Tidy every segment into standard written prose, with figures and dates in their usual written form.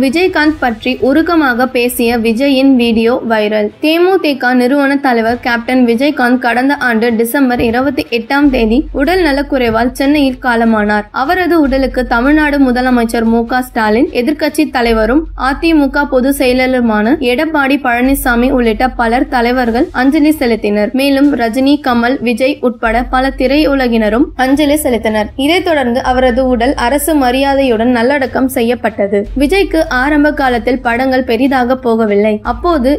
விஜயகாந்த் பற்றி உருக்கமாக பேசிய விஜயின் வீடியோ வைரல். தேமுதிக நிறுவன தலைவர் கேப்டன் விஜயகாந்த் கடந்த ஆண்டு டிசம்பர் 28ஆம் தேதி உடல் நலக்குறைவால் சென்னையில் காலமானார். அவரது உடலுக்கு தமிழ்நாடு முதலமைச்சர் மு.க. ஸ்டாலின், எதிர்க்கட்சி தலைவரும் அதிமுக பொதுச் செயலருமான எடப்பாடி பழனிசாமி உள்ளிட்ட பலர் தலைவர்கள் அஞ்சலி செலுத்தினர். மேலும் ரஜினி, கமல், விஜய் உட்பட பல திரையுலகினரும் அஞ்சலி செலுத்தினர். இதைத் தொடர்ந்து அவரது உடல் அரசு மரியாதையுடன் நல்லடக்கம் செய்யப்பட்டது. விஜய்க்கு ஆரம்ப காலத்தில் படங்கள் பெரிதாக போகவில்லை. அப்போது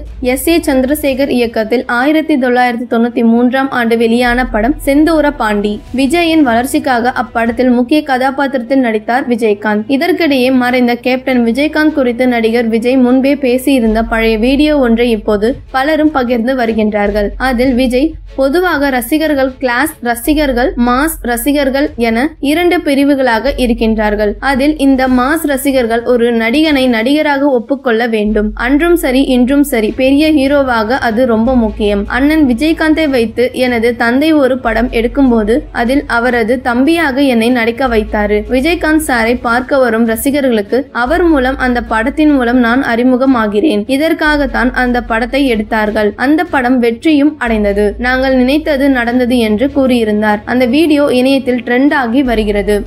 S.A. சந்திரசேகர் இயக்கத்தில் 1993ஆம் ஆண்டு வெளியான படம் செந்தூர பாண்டி. விஜயின் வளர்ச்சிக்காக அப்படத்தில் முக்கிய கதாபாத்திரத்தில் நடித்தார் விஜயகாந்த். இதற்கிடையே மறைந்த கேப்டன் விஜயகாந்த் குறித்து நடிகர் விஜய் முன்பே பேசியிருந்த பழைய வீடியோ ஒன்றை இப்போது பலரும் பகிர்ந்து வருகின்றார்கள். அதில் விஜய் பொதுவாக ரசிகர்கள் கிளாஸ் ரசிகர்கள், மாஸ் ரசிகர்கள் என 2 பிரிவுகளாக இருக்கின்றார்கள். அதில் இந்த மாஸ் ரசிகர்கள் ஒரு நடிகனை நடிகராக ஒப்புக்கொள்ள வேண்டும். அன்றும் சரி இன்றும் சரி பெரிய ஹீரோவாக அது ரொம்ப முக்கியம். அண்ணன் விஜயகாந்தை வைத்து எனது தந்தை ஒரு படம் எடுக்கும் போது அதில் அவரது தம்பியாக என்னை நடிக்க வைத்தாரு. விஜயகாந்த் சாரை பார்க்க வரும் ரசிகர்களுக்கு அவர் மூலம் அந்த படத்தின் மூலம் நான் அறிமுகமாகிறேன். இதற்காகத்தான் அந்த படத்தை எடுத்தார்கள். அந்த படம் வெற்றியும் அடைந்தது. நாங்கள் நினைத்தது நடந்தது என்று கூறியிருந்தார். அந்த வீடியோ இணையத்தில் ட்ரெண்ட் ஆகி வருகிறது.